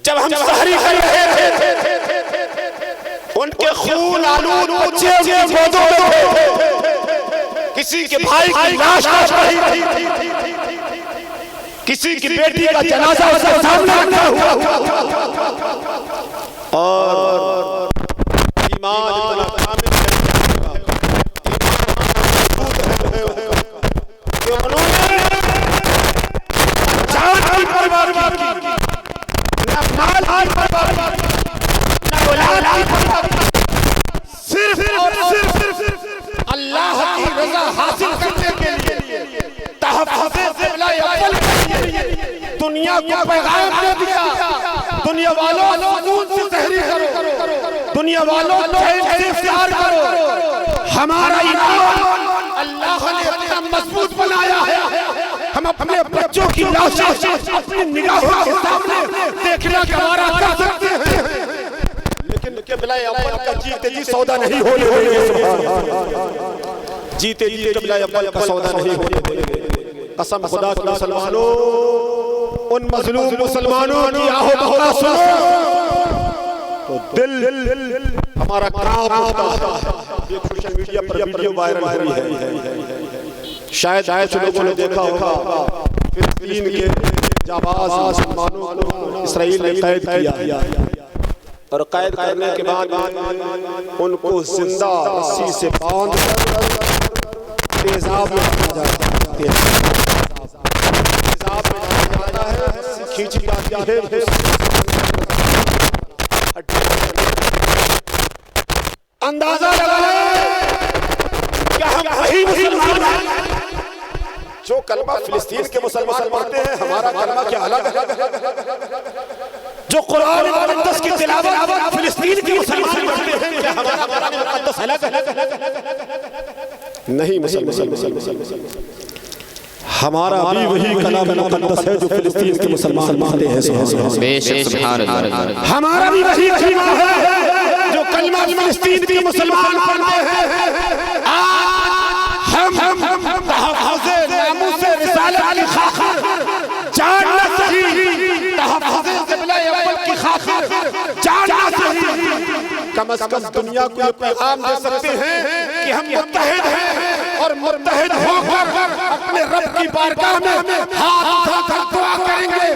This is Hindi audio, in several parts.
जब हम सहरी कर रहे थे उनके खून आलूद पूछे गोदों में थे, किसी के भाई की लाश रही थी, किसी की बेटी का जनाजा उसके सामने रखा हुआ, और ईमान इतना कामिल कि उन्होंने जान की परवाह की, न माल की परवाह की, न औलाद की परवाह की, सिर्फ और सिर्फ अल्लाह की रज़ा हासिल करने के लिए, तहफ़्फ़ुज़े क़िबला अव्वल के लिए दुनिया को पैगाम दे दिया। दुनिया वालों सुकून से सहरी करो, दुनिया वालों चैन से इफ्तार करो। हमारा ईमान अल्लाह ने इतना मजबूत बनाया है, हम अपने बच्चों की लाशें अपनी निगाहों के सामने देखने का वारा कर सकते हैं, लेकिन क़िबला अव्वल का जीते जी सौदा नहीं होने देंगे। जीते जी क़िबला अव्वल का सौदा नहीं होने देंगे। कसम खुदा की मुसलमानों, उन मजलूम मुसलमानों की आहो बका सुनो तो दिल हमारा कांप उठता है। ये सोशल मीडिया पर वीडियो वायरल हुई है, शायद लोगों ने देखा होगा, फिलिस्तीन के जाबाज मुसलमानों को इसराइल ने कैद किया, और कैद करने के बाद उनको जिंदा रस्सी से बांध तेजाब में रखा जाता है, खींची जाती है, अंदाजा लगाए क्या हम वही मुसलमान हैं जो कलमा फिलिस्तीन के मुसलमान पढ़ते हैं? हमारा कलमा क्या अलग है? जो कुरान मुक़द्दस की तिलावत फिलिस्तीन के मुसलमान पढ़ते हैं, क्या हमारा कुरान मुक़द्दस अलग है? नहीं, मुसलमान हमारा भी वही कलाम मुक़द्दस है जो फिलिस्तीन के मुसलमान मानते हैं। हमारा भी वही कलमा है जो कलमा फिलिस्तीन के मुसलमान मानते हैं। हम तहफ़्फ़ुज़े नामूसे रिसालत की खातिर जानना सही, तहफ़्फ़ुज़े क़िबला अव्वल की खातिर जानना सही। कम से कम दुनिया को ये पैगाम दे सकते हैं कि हम मुत्तहिद हैं, और मुत्तहिद होकर अपने रब की बारगाह में हाथ उठाकर दुआ करेंगे,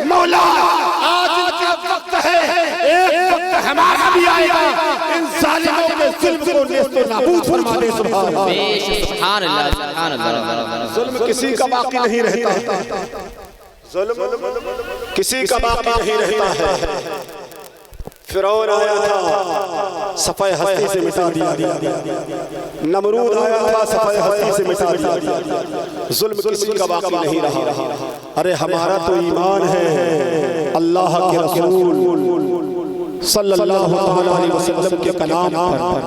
मौला आज इनका वक्त है, एक वक्त हमारा भी आएगा, इन जालिमों के जुल्म को नेस्त नाबूद फरमा दे। सुभान अल्लाह, सुभान अल्लाह। जुल्म किसी का बाकी नहीं रहता, जुल्म किसी का बाकी नहीं रहता है। फिरौन आया था, सफ़े हस्ती से मिटा दिया, नमरूद आया था, सफ़े हस्ती से मिटा दिया, जुल्म किसी का बाकी नहीं रहा। अरे हमारा तो ईमान है अल्लाह के रसूल सल्लल्लाहु अलैहि वसल्लम के कलाम पर।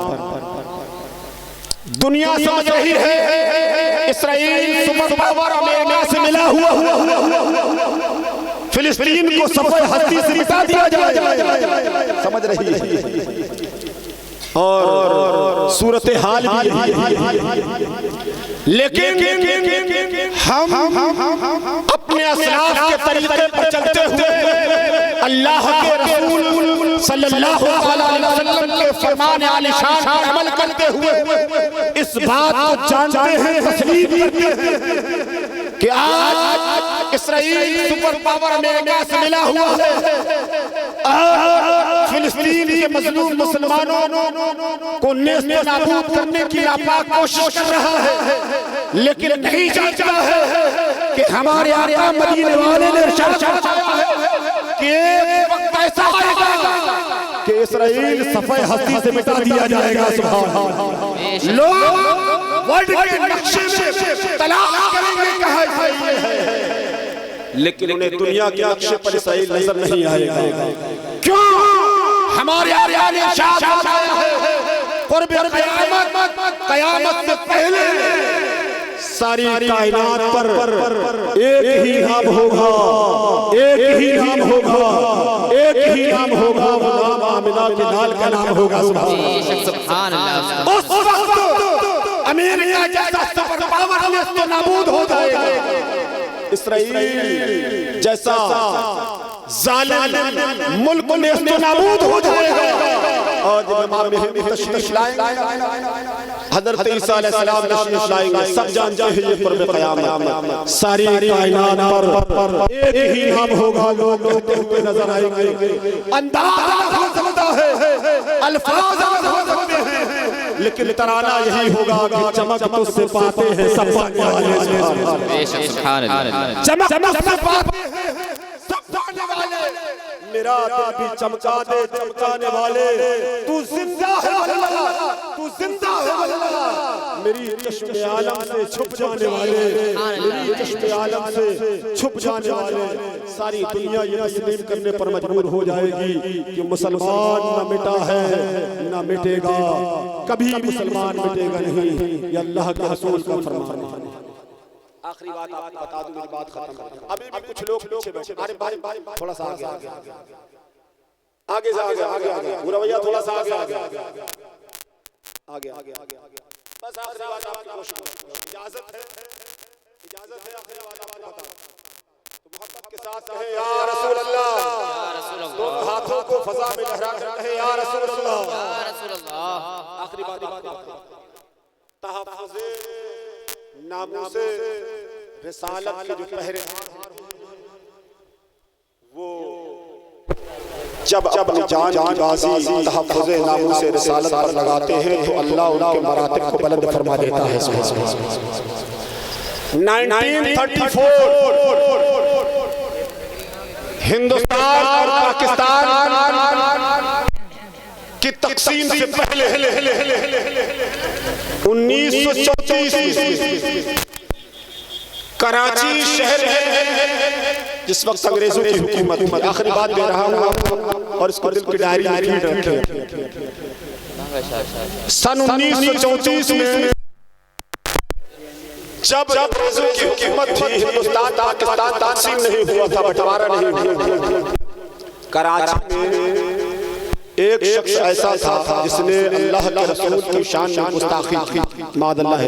दुनिया समझ रही है इसराइल सुपर पावर अमेरिका से मिला हुआ फिलिस्तीन को सफ़े हस्ती से मिटा दिया जाए, समझ रही है, और सूरत हाल भी, लेकिन हम अपने असलाफ के तरीके पर चलते हुए अल्लाह के रसूल सल्लल्लाहु अलैहि वसल्लम के फरमान आलिशान पर अमल करते हुए इस बात को जानते हैं, तस्लीम करते हैं कि आज इसराइल सुपर पावर अमेरिका से मिला हुआ है, फिलिस्तीन के मजलूम मुसलमानों को नेस्त नाबूद करने की नापाक कोशिश कर रहा है, लेकिन नहीं जानता है कि हमारे आका मदीने वाले ने इरशाद फरमाया है कि एक वक्त ऐसा आएगा कि इसराइल सफ़े हस्ती से मिटा दिया जाएगा। सुभान अल्लाह। लोग वर्ल्ड के नक्शे में तलाश करेंगे कहाँ इसराइल है, लेकिन उन्हें दुनिया के नक्शे पर इसराइल नजर नहीं आएगा। क्यों? हमारे आका ने इरशाद फरमाया है क़यामत से पहले सारी कायनात पर एक ही नाम होगा, एक ही नाम होगा, एक ही नाम होगा, वो नाम आमिना बिलाल का नाम होगा। सुभान अल्लाह। उस वक्त अमेरिका जैसा सुपर पावर नेस्त नाबूद हो जाएगा, इसराइल जैसा जालिम मुल्क नेस्तनाबूद हो जाएगा। और जब इमाम महदी तशरीफ लाएंगे, हज़रत ईसा अलैहिस्सलाम तशरीफ लाएंगे, सब जानते हैं ये पर्व क़यामत, सारी कायनात पर एक ही नाम होगा, लोग कहते हुए नजर आएंगे। अंदाज़ा हो सकता है, अल्फाज हो सकते हैं, लेकिन तराना यही होगा कि चमक तुझसे पाते हैं सब पाने वाले, चमक तुझसे पाते हैं सब पाने वाले, मेरा दिल भी चमका दे चमकाने वाले, तू जिंदा है अल्लाह, तू जिंदा है अल्लाह, मेरी चश्मे आलम से छुप जाने वाले, मेरी चश्मे आलम से छुप जाने वाले। सारी दुनिया ये तस्लीम करने पर मजबूर हो जाएगी कि मुसलमान न मिटा है न मिटेगा, कभी मुसलमान मिटेगा नहीं, ये अल्लाह के रसूल का फरमान है। आखिरी बात आपको बता दूं, मेरी बात खत्म। अभी भी कुछ लोग पीछे बैठे, अरे भाई थोड़ा सा आगे आगे आगे आगे आगे पूरा भैया थोड़ा सा आगे आगे आगे आगे आगे बस आखिरी बात आपकी कोशिश, इजाजत है आखिरी बात आपको बता तो मोहब्बत के साथ कहे या रसूल अल्लाह, दोनों हाथों को फजा में लहरा कर कहे या रसूल अल्लाह। आखिरी बात आपको तहफ़्फ़ुज़े नामूसे रिसालत के जो पहरेदार वो जब अपनी जान की बाजी तहफ़्फ़ुज़े नामूसे रिसालत पर लगाते हैं तो अल्लाह उनके मरातिब को बुलंद फरमा देता है। 1934 हिंदुस्तान और पाकिस्तान की तक़सीम से पहले 1934 कराची शहर है जिस वक्त अंग्रेजों की हुकूमत, आखिरी बात दे रहा हूँ और इसको दिल की डायरी में रखें। सन 1934 में जब अंग्रेजों की हुकूमत थी, हिंदुस्तान पाकिस्तान तक़सीम नहीं हुआ था, बंटवारा नहीं हुआ, कराची में एक शख्स ऐसा था जिसने अल्लाह के रसूल की शान में गुस्ताखी की, मादअल्लाह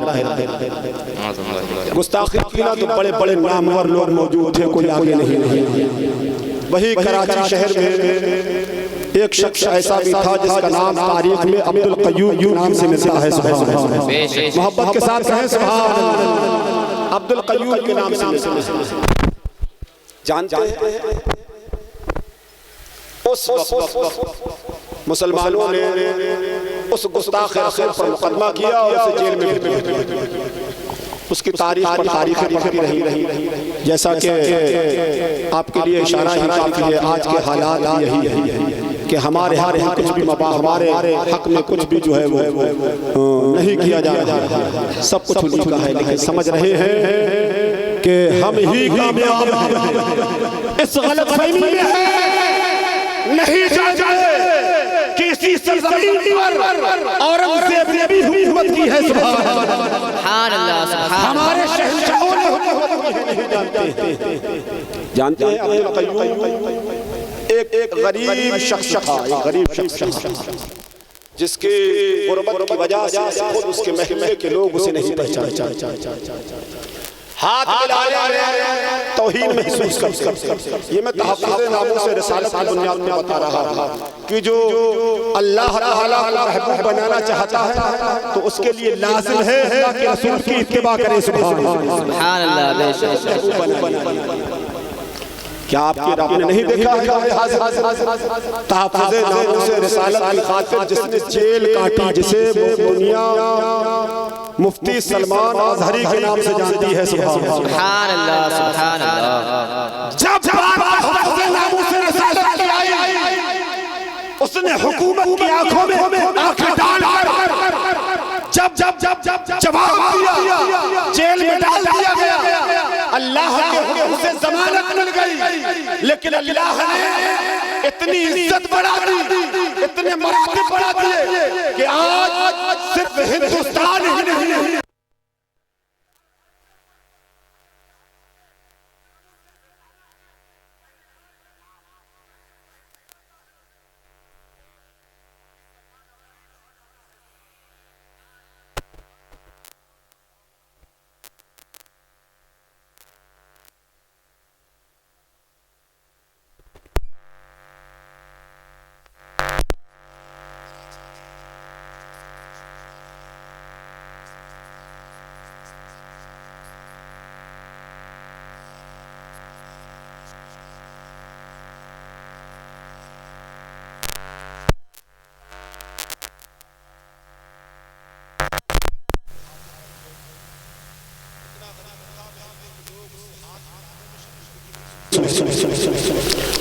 गुस्ताखी की ना, तो बड़े बड़े नामवर लोग मौजूद थे, कोई आगे नहीं। वही कराची शहर में एक शख्स ऐसा भी था जिसका नाम तारीख में अब्दुल क़य्यूम नाम से मिलता है। मोहब्बत के साथ कहें सुभान अल्लाह। अब्दुल क़य्यूम के नाम से मिलता है। जानते हैं उस मुसलमानों ने उस गुस्ताख रसूल पर मुकदमा किया और उसे जेल में भेजा। उसकी तारीख पर तारीखें बढ़ती रही, जैसा कि आपके लिए इशारा ही काफी है। आज के हालात यही है कि हमारे यहाँ कुछ भी हमारे हक में कुछ भी जो है वो नहीं किया जा रहा, सब कुछ उन्हीं का है, लेकिन समझ रहे हैं कि हम ही कामयाब हैं। इस गलतफहमी में है नहीं जाए कि इसी सरजमीन पर औरंगज़ेब ने भी हुकूमत की है। सुभान अल्लाह। हमारे शहंशाहों ने हुकूमत की है। जानते हैं अब्दुल क़य्यूम एक गरीब शख्स था, एक गरीब शख्स जिसके गुर्बत की वजह से खुद उसके महल्ले के लोग उसे नहीं पहचानते, हाथ मिलाने तौहीन महसूस करते। ये मैं तहफ़्फ़ुज़े नामूसे रिसालत की बुनियाद में बता रहा था कि जो अल्लाह ताला महबूब बनाना चाहता है तो उसके लिए लाज़िम है कि रसूल की इत्तिबा करें। सुभान अल्लाह। बेशक क्या आपके रब ने नहीं देखा तहफ़्फ़ुज़े नामूसे रिसालत की खातिर जिसने जेल काटी, जिसे दुनिया मुफ्ती सलमान अज़हरी के नाम से जानती है। सुभान अल्लाह, सुभान अल्लाह। जब तहफ़्फ़ुज़े नामूसे रिसालत की आई, उसने हुकूमत की आंखों में आंखें डालकर जब जवाब दिया, जेल में डाल दिया गया। अल्लाह के हुक्म से ज़मानत मिल गई, लेकिन अल्लाह ने इतनी इज्जत बढ़ा दी, इतने मरातब बढ़ा दिए कि आज सिर्फ हिंदुस्तान ही नहीं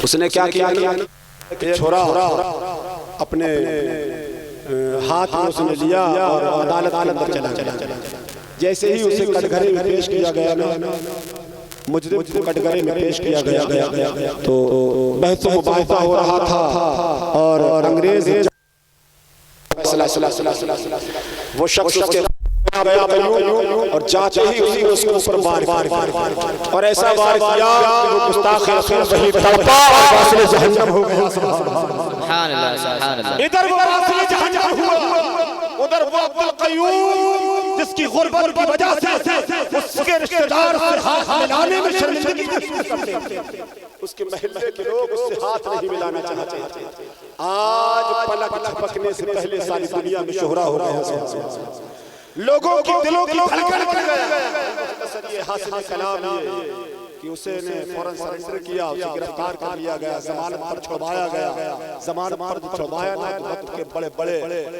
उसने क्या किया? एक छोरा अपने हाथ में उसने लिया और अदालत के अंदर चला। जैसे ही उसे कटघरे में पेश किया गया ना, मुजरिम को कटघरे में पेश किया गया तो बहस मुबाहिसा हो रहा था और अंग्रेज वो शख्स उसके गया और जाते ही उसी ने उसके ऊपर वार और ऐसा वार किया कि वो गुस्ताख रसूल वही तड़पा और वासिले जहन्नम हो गया। सुभान अल्लाह, सुभान अल्लाह। इधर वो वासिले जहन्नम हुआ, उधर वो अब्दुल क़य्यूम जिसकी गुर्बत की वजह से उसके रिश्तेदार से हाथ मिलाने में शर्मिंदगी करते, उसके महल्ले के लोग उससे हाथ नहीं मिलाना चाहते। आज पलक झपकने से पहले सारी दुनिया में शोहरा हो गया, लोगों की दिलों की धड़कन बढ़ गया। ये हासिल कलाम ये कि उसे ने फौरन सरेंडर किया, उसे गिरफ्तार कर लिया गया, जमानत पर छुड़वाया गया। जमानत पर छुड़वाया ना तो वक्त के बड़े बड़े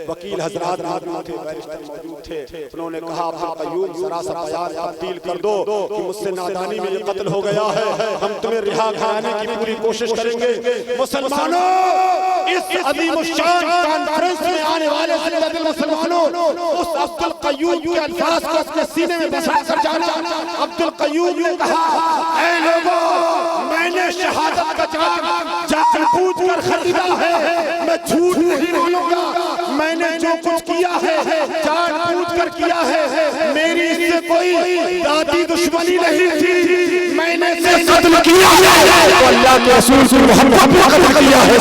वकील हजरात मौजूद थे, बैरिस्टर मौजूद थे। उन्होंने कहा अब्दुल क़य्यूम जरा सा बयान तब्दील कर दो कि मुझसे नादानी में ये कत्ल हो गया है, हम तुम्हें रिहा कराने की पूरी कोशिश करेंगे। मुसलमानों, इस अजीम शान कॉन्फ्रेंस में आने वाले जिंदा मुसलमानों, उस अब्दुल क़य्यूम के अल्फाज को अपने सीने में बसा कर जाना। अब्दुल क़य्यूम ने कहा, ऐ लोगों, मैंने शहादत का जानबूझकर खरीदा है, मैं झूठ नहीं बोलूंगा। मैंने जो कुछ किया है जानबूझकर किया है, मेरी इससे कोई दादी दुश्मनी नहीं थी, मैंने कत्ल किया है तो अल्लाह के रसूल से मोहब्बत में कत्ल किया है।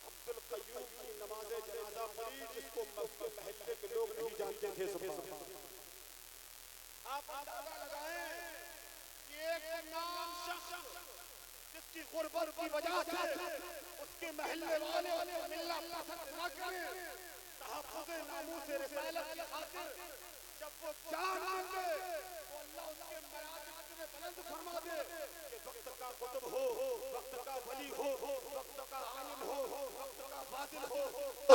अब्दुल क़य्यूम की नमाज़े जनाज़ा पढ़ी जिसको मक्के महल्ले के लोग नहीं जानते थे। आप अंदाज़ा लगाएं कि एक नाम शख्स जिसकी गुर्बत की वजह से उसके महल्ले वाले मिलना पसंद न करें, तहफ़्फ़ुज़े नामूस रिसालत की खातिर जब वो जान मांगे तो अल्लाह उसके मरातब में बुलंद फरमा दे कि वक्त का कुतुब हो, वक्त का वली हो, वक्त का आलिम हो, वक्त का फाजिल हो,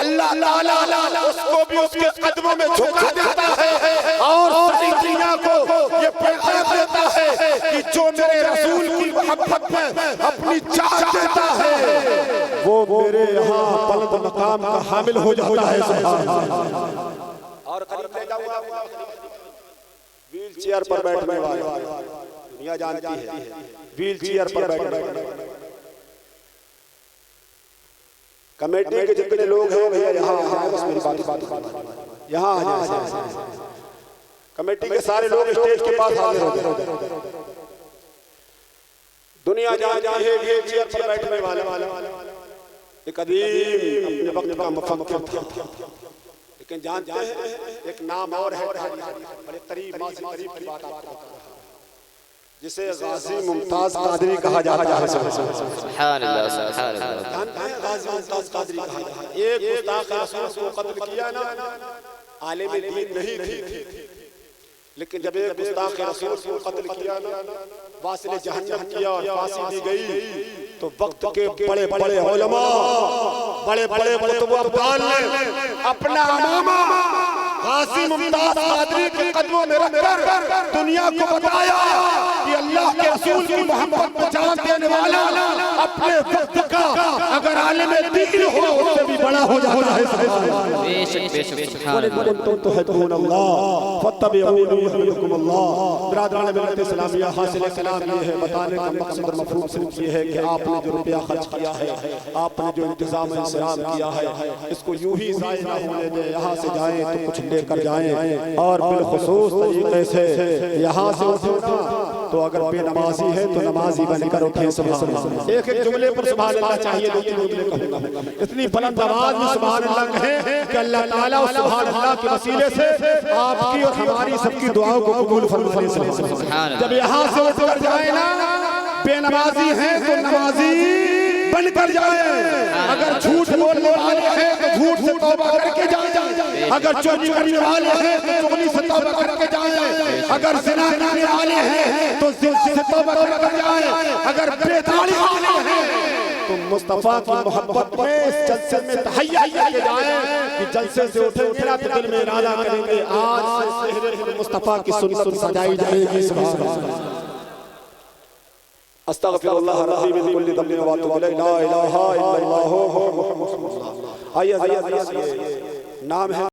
अल्लाह ताला उसको भी उसके कदमों में झुका देता है और सारी दुनिया को ये पैगाम देता है कि जो मेरे रसूल की मोहब्बत में अपनी जान देता है वो मेरे यहाँ बुलंद मकाम का हामिल हो जाता है। और करीब ले जाऊंगा, व्हील चेयर पर बैठने वाले दुनिया जानती है, व्हील चेयर पर बैठने कमेटी के जितने लोग हैं भैया यहाँ बस मेरी बात यहाँ आ जाए। कमेटी के सारे लोग स्टेज के पास हाजिर हो जाए। दुनिया जानती है व्हील चेयर पर बैठने वाले एक अदीम अपने वक्त का मुफक्किर था, लेकिन जानते हैं एक नाम और है, बड़े करीब की बात आपको बता रहा हूं, जिसे गाजी मुमताज कादरी कहा जाता है। सुभान अल्लाह, सुभान अल्लाह। जानते हैं गाजी मुमताज कादरी कहा जाता है। एक गुस्ताख रसूल को कत्ल किया ना, आलिम दीन नहीं थी, लेकिन जब एक गुस्ताख रसूल को कत्ल किया ना, वासिले जहन्नम किया और फांसी दी गई, तो वक्त के बड़े बड़े उलमा, बड़े बड़े कुतुब अब्दाल ने अपना अमामा गाजी मुमताज कादरी के कदमों में रखकर दुनिया को बताया कि अल्लाह के रसूल की मोहब्बत में जान देने वाला अपने वक्त का अगर आलिम दीन हो उससे भी बड़ा हो जाता है। बेशक बेशक, सुभान अल्लाह। तो है तो अल्लाह फत्तबिऊनी युहब्बुकुम अल्लाह। बिरादरान मिल्लत इस्लामिया, हासिल कलाम ये है, बताने का मकसद और मफहूम सिर्फ ये है कि आपने जो रुपया खर्च किया है, आपने जो इंतजाम इंतजाम किया है, इसको यूं ही ज़ाया ना होने दें। यहाँ से जाएं तो कुछ लेकर जाएं, और बिलखुसूस तरीके से यहाँ से उठो तो अगर बेनमाजी है तो नमाजी बनकर उठे। सुभान अल्लाह। एक एक जुमले पर सुभान अल्लाह चाहिए, दो तीन जुमले कहूंगा। इतनी बुलंद आवाज में सुभान अल्लाह कहें कि अल्लाह ताला उस सुभान अल्लाह के वसीले से आपकी और हमारी सबकी दुआओं को कबूल फरमाए। जब यहाँ से उठकर जाए ना, बेनमाजी है तो नमाजी बनकर जाए, अगर झूठ बोलने वाले हैं तो झूठ से तौबा करके जाएं, अगर चोरी करने वाले हैं तो चोरी से तौबा करके जाएं, अगर ज़िना करने वाले हैं तो ज़िना से तौबा करके जाएं, अगर बेदारी वाले हैं तो मुस्तफा की मोहब्बत में इस जलसे में तहय्या करके जाएं कि जलसे से उठे तो दिल में इरादा करेंगे आज से सेहरे मुस्तफा की सुन्नत सजाई जाएगी। सुभान अल्लाह। अस्तगफिरुल्लाह रब्बी मिन कुल्ली दम्बिन व अतूबु इलैहि, ला इलाहा इल्लल्लाहु मुहम्मदुर रसूलुल्लाह। आइए नाम है